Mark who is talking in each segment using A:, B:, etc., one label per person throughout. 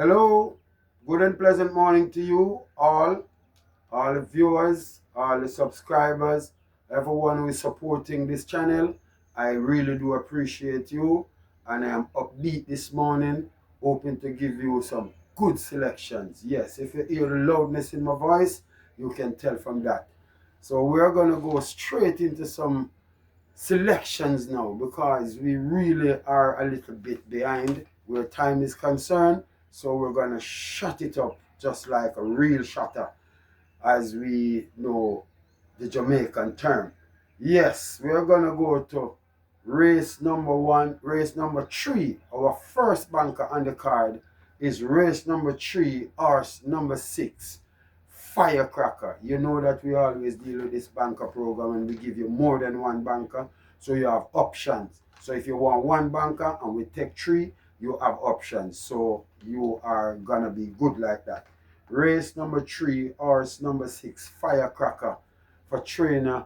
A: Hello, good and pleasant morning to you all the viewers, all the subscribers, everyone who is supporting this channel. I really do appreciate you, and I am upbeat this morning, hoping to give you some good selections. Yes, if you hear the loudness in my voice, you can tell from that. So we're going to go straight into some selections now because we really are a little bit behind where time is concerned. So we're going to shut it up just like a real shutter, as we know the Jamaican term. Yes, we're going to go to race number one, race number three. Our first banker on the card is race number three, horse number six, Firecracker. You know that we always deal with this banker program and we give you more than one banker, so you have options. So if you want one banker and we take three, you have options. So you are gonna be good like that. Race number three, horse number six, Firecracker, for trainer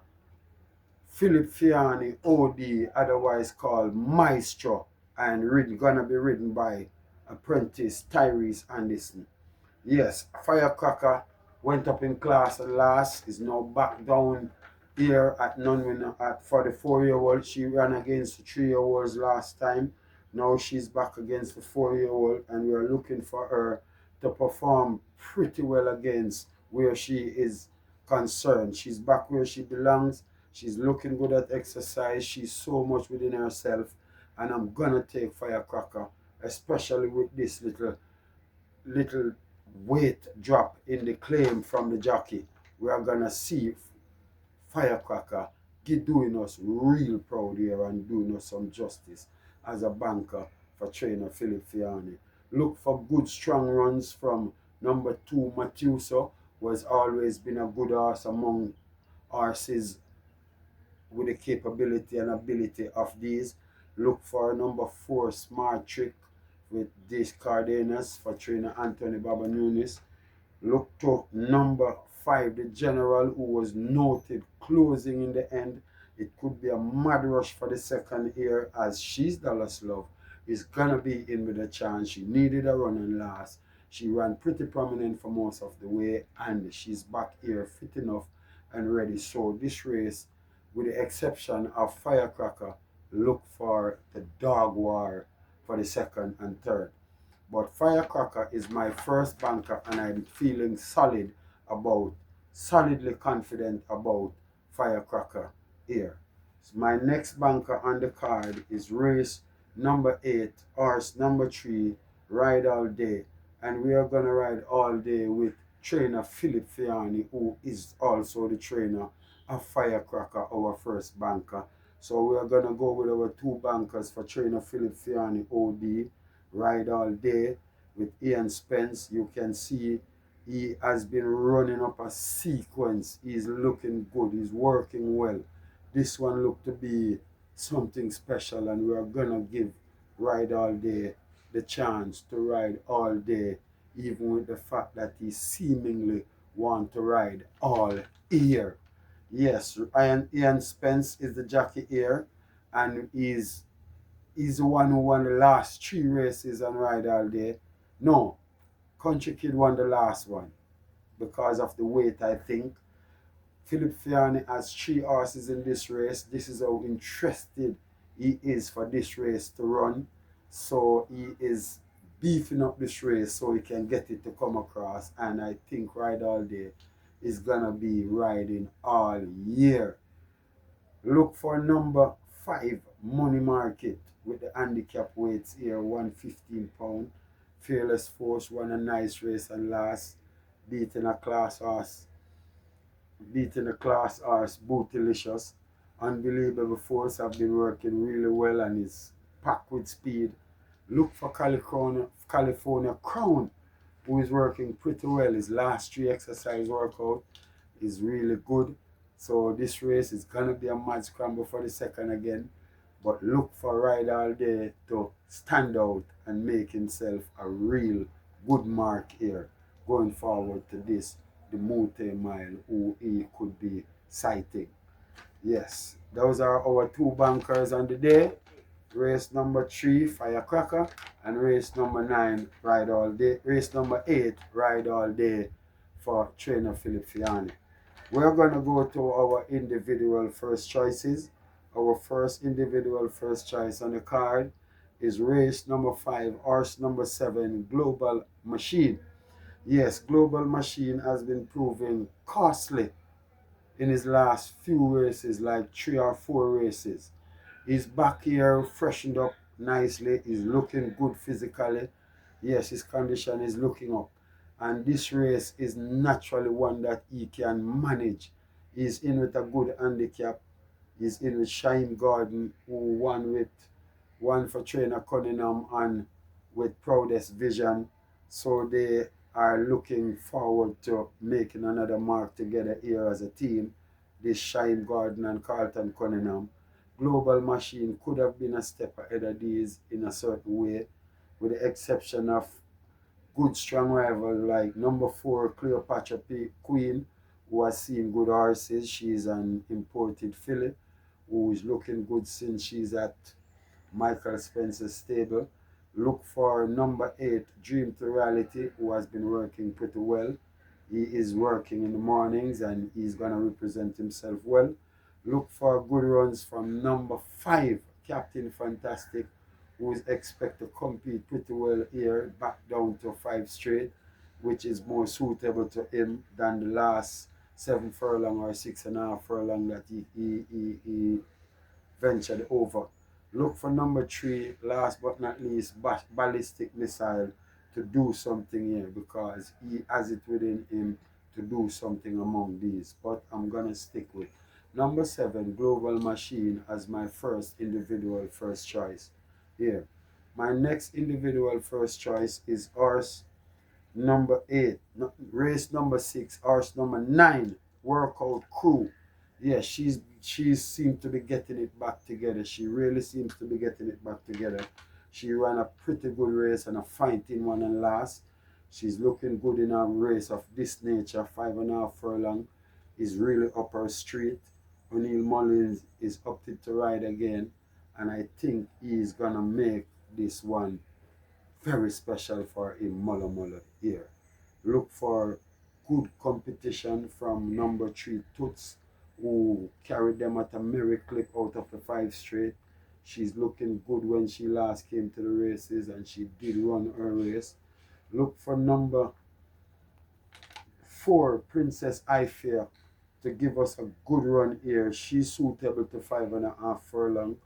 A: Philip Fiani, OD, otherwise called Maestro, and gonna be ridden by apprentice Tyrese Anderson. Yes, Firecracker went up in class at last, is now back down here at non at for the 4-year-old. She ran against the 3-year-olds last time. Now she's back against the 4-year-old, and we're looking for her to perform pretty well against where she is concerned. She's back where she belongs. She's looking good at exercise. She's so much within herself, and I'm gonna take Firecracker, especially with this little weight drop in the claim from the jockey. We are gonna see Firecracker doing us real proud here and doing us some justice as a banker for trainer Philip Fiani. Look for good strong runs from number 2 Matuso, who has always been a good horse among horses with the capability and ability of these. Look for number 4 Smart Trick with this Cardenas for trainer Anthony Baba Nunes. Look to number 5, the General, who was noted closing in the end. It could be a mad rush for the second here, as She's Dallas Love is gonna be in with a chance. She needed a run and last. She ran pretty prominent for most of the way, and she's back here fit enough and ready. So this race, with the exception of Firecracker, look for the dog war for the second and third. But Firecracker is my first banker, and I'm feeling solidly confident about Firecracker here. So my next banker on the card is race number 8, horse number 3, Ride All Day. And we are going to ride all day with trainer Philip Fiani, who is also the trainer of Firecracker, our first banker. So we are going to go with our 2 bankers for trainer Philip Fiani, OD, Ride All Day with Ian Spence. You can see he has been running up a sequence. He's looking good. He's working well. This one looked to be something special, and we are gonna give Ride All Day the chance to ride all day, even with the fact that he seemingly want to ride all year. Yes, Ian Spence is the jockey here, and he's the one who won the last 3 races on Ride All Day. No, Country Kid won the last one because of the weight, I think. Philip Fiani has 3 horses in this race. This is how interested he is for this race to run. So he is beefing up this race so he can get it to come across. And I think Ride All Day is going to be riding all year. Look for number 5, Money Market, with the handicap weights here, 115 pound. Fearless Force won a nice race and last, beating a class horse, Bootylicious. Unbelievable Force have been working really well and is packed with speed. Look for California Crown, who is working pretty well. His last 3 exercise workout is really good. So this race is gonna be a mad scramble for the second again. But look for Ride All Day to stand out and make himself a real good mark here going forward to this, the multi-mile who he could be sighting. Yes, those are our 2 bankers on the day. race number 3, Firecracker, and race number 9, Ride All Day. Race number 8, Ride All Day for trainer Philip Fiani. We're going to go to our individual first choices. Our first individual first choice on the card is race number 5, horse number 7, Global Machine. Yes, Global Machine has been proving costly in his last few races, like 3 or 4 races. He's back here, freshened up nicely. He's looking good physically. Yes, his condition is looking up. And this race is naturally one that he can manage. He's in with a good handicap. He's in with Shine Garden, who won with one for trainer Cunningham and with Proudest Vision. So they are looking forward to making another mark together here as a team. This Shine Garden and Carlton Cunningham. Global Machine could have been a step ahead of these in a certain way, with the exception of good strong rival like number 4 Cleopatra Queen, who has seen good horses. She's an imported filly who is looking good since she's at Michael Spencer's stable. Look for number 8 Dream to Reality, who has been working pretty well. He is working in the mornings and he's going to represent himself well. Look for good runs from number 5 Captain Fantastic, who is expected to compete pretty well here, back down to 5 straight, which is more suitable to him than the last 7 furlong or 6.5 furlong that he ventured over. Look for number 3, last but not least, Ballistic Missile, to do something here, because he has it within him to do something among these. But I'm going to stick with number 7, Global Machine, as my first individual first choice here. My next individual first choice is horse number 8, race number 6, horse number 9, Workout Crew. Yeah, she seemed to be getting it back together. She really seems to be getting it back together. She ran a pretty good race and a fighting one and last. She's looking good in a race of this nature. 5.5 furlong is really up her street. O'Neill Mullins is opted to ride again, and I think he's gonna make this one very special for him, Mulla here. Look for good competition from number 3 Toots, who carried them at a merry clip out of the 5 straight. She's looking good when she last came to the races, and she did run her race. Look for number 4 Princess Ifea to give us a good run here. She's suitable to 5.5 furlong.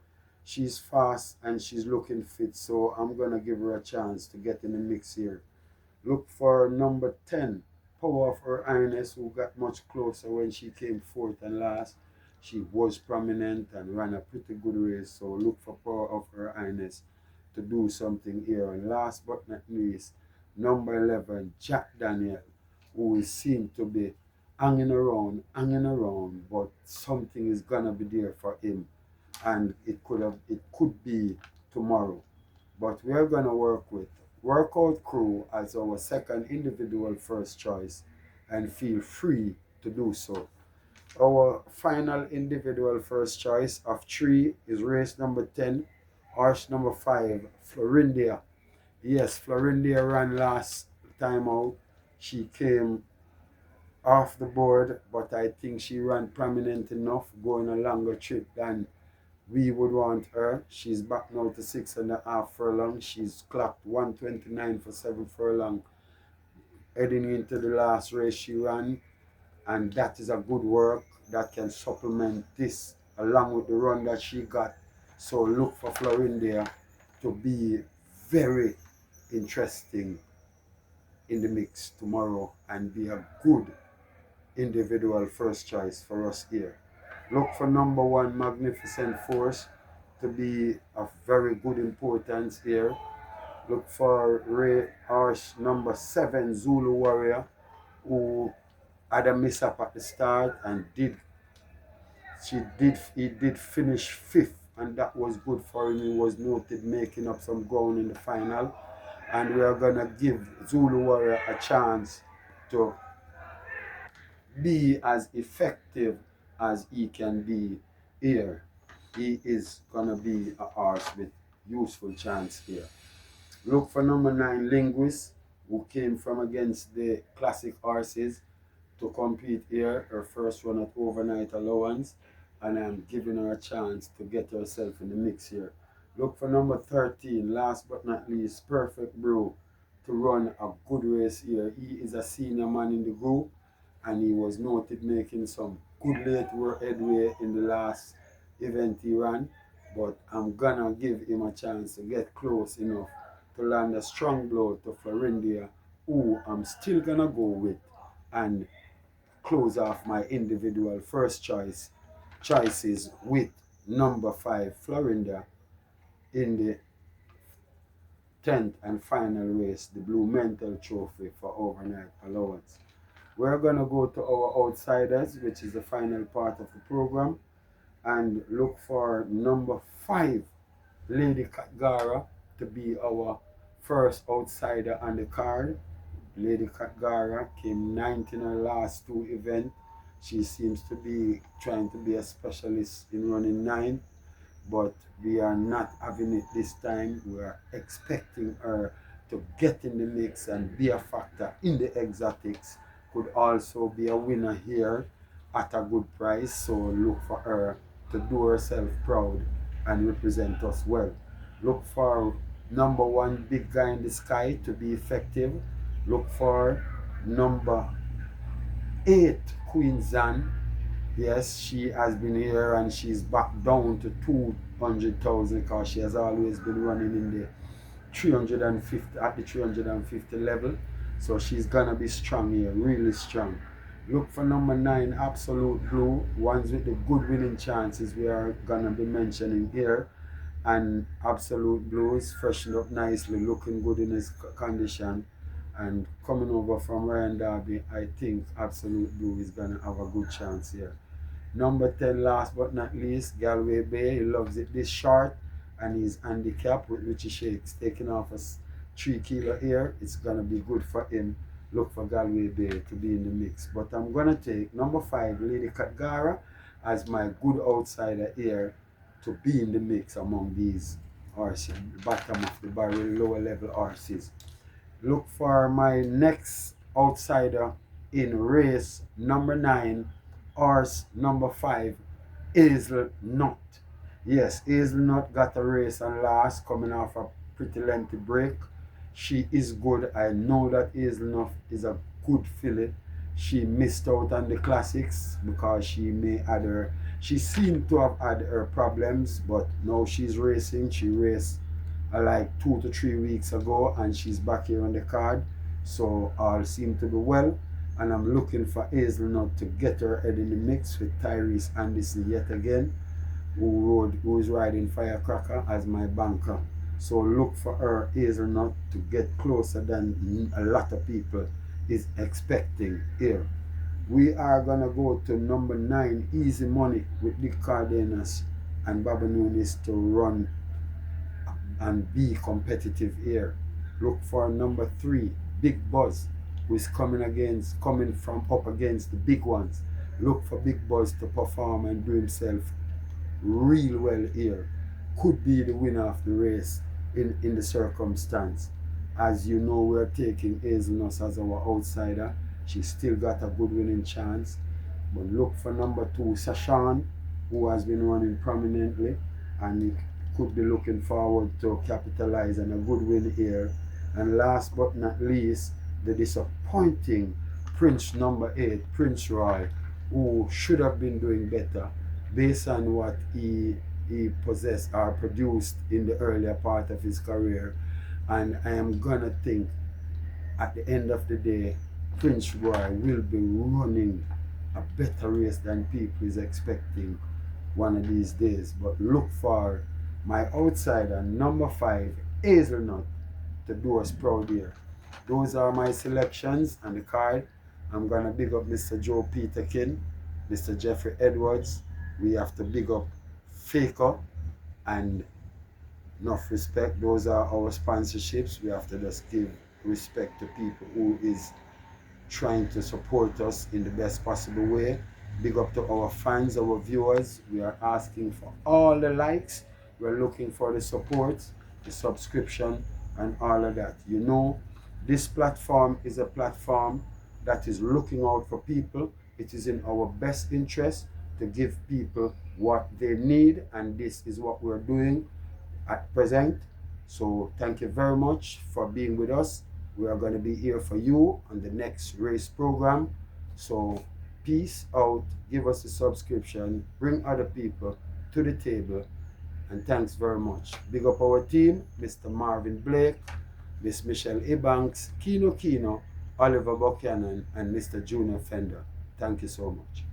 A: She's fast and she's looking fit, so I'm going to give her a chance to get in the mix here. Look for number 10, Power of Her Highness, who got much closer when she came 4th and last. She was prominent and ran a pretty good race, so look for Power of Her Highness to do something here. And last but not least, number 11, Jack Daniel, who seemed to be hanging around, but something is gonna be there for him, and it could be tomorrow. But we are gonna work with Workout Crew as our second individual first choice, and feel free to do so. Our final individual first choice of 3 is race number 10, horse number 5, Florindia. Yes, Florindia ran last time out. She came off the board, but I think she ran prominent enough, going a longer trip than we would want her. She's back now to 6.5 furlong. She's clocked 129 for 7 furlong heading into the last race she ran, and that is a good work that can supplement this along with the run that she got. So look for Florindia to be very interesting in the mix tomorrow and be a good individual first choice for us here. Look for number 1, Magnificent Force, to be of very good importance here. Look for horse number 7, Zulu Warrior, who had a mishap at the start and he did finish 5th, and that was good for him. He was noted making up some ground in the final, and we are gonna give Zulu Warrior a chance to be as effective as he can be here. He is gonna be a horse with useful chance here. Look for number 9, Linguist, who came from against the classic horses to compete here. Her first run at overnight allowance, and I'm giving her a chance to get herself in the mix here. Look for number 13, last but not least, Perfect Brew, to run a good race here. He is a senior man in the group, and he was noted making some good late headway in the last event he ran. But I'm gonna give him a chance to get close enough to land a strong blow to Florindia, who I'm still gonna go with and close off my individual first choices with number 5, Florinda, in the 10th and final race, the Blue Mental Trophy for overnight allowance. We're going to go to our outsiders, which is the final part of the program, and look for number 5, Lady Katgara, to be our first outsider on the card. Lady Katgara came 9th in her last 2 events. She seems to be trying to be a specialist in running 9, but we are not having it this time. We are expecting her to get in the mix and be a factor in the exotics. Could also be a winner here at a good price. So look for her to do herself proud and represent us well. Look for number 1, Big Guy in the Sky, to be effective. Look for number 8, Queen Zan. Yes, she has been here and she's back down to 200,000 because she has always been running in the 350 at the 350 level. So she's gonna be strong here, really strong. Look for number 9, Absolute Blue, ones with the good winning chances we are gonna be mentioning here. And Absolute Blue is freshened up nicely, looking good in his condition. And coming over from Ryan Derby, I think Absolute Blue is gonna have a good chance here. Number 10, last but not least, Galway Bay. He loves it this short, and he's handicapped with Richie Shakes taking off a 3 kilo here. It's gonna be good for him. Look for Galway Bay to be in the mix. But I'm gonna take number 5, Lady Katgara, as my good outsider here to be in the mix among these horses, bottom of the barrel, lower level horses. Look for my next outsider in race number 9, horse number 5, Hazelnut. Yes, Hazelnut got a race and last, coming off a pretty lengthy break. She is good. I know that Hazelnut is a good filly. She missed out on the classics because she seemed to have had her problems, but now she's racing. She raced like 2 to 3 weeks ago, and she's back here on the card. So all seem to be well, and I'm looking for Hazelnut to get her head in the mix with Tyrese Anderson yet again, who is riding Firecracker as my banker. So look for her, Hazelnut, to get closer than a lot of people is expecting here. We are gonna go to number 9, Easy Money, with Dick Cardenas and Baba Nunes to run and be competitive here. Look for number 3, Big Buzz, who is coming from up against the big ones. Look for Big Buzz to perform and do himself real well here. Could be the winner of the race in the circumstance. As you know, we're taking Hazelnut as our outsider. She's still got a good winning chance. But look for number 2, Sashan, who has been running prominently, and could be looking forward to capitalize on a good win here. And last but not least, the disappointing Prince number 8, Prince Roy, who should have been doing better based on what he possessed or produced in the earlier part of his career. And I am gonna think at the end of the day, Prince Roy will be running a better race than people is expecting one of these days. But look for my outsider, number 5, Hazelnut, to do us proud here. Those are my selections on the card. I'm gonna big up Mr. Joe Peterkin, Mr. Jeffrey Edwards. We have to big up Faker and enough respect. Those are our sponsorships. We have to just give respect to people who is trying to support us in the best possible way. Big up to our fans, our viewers. We are asking for all the likes. We're looking for the support. the subscription and all of that. You know, this platform is a platform that is looking out for people. It is in our best interest to give people what they need, and this is what we're doing at present. So thank you very much for being with us. We are going to be here for you on the next race program. So peace out, give us a subscription, bring other people to the table, and thanks very much. Big up our team, Mr. Marvin Blake, Miss Michelle Ebanks, Kino, Oliver Buchanan, and Mr. Junior Fender. Thank you so much.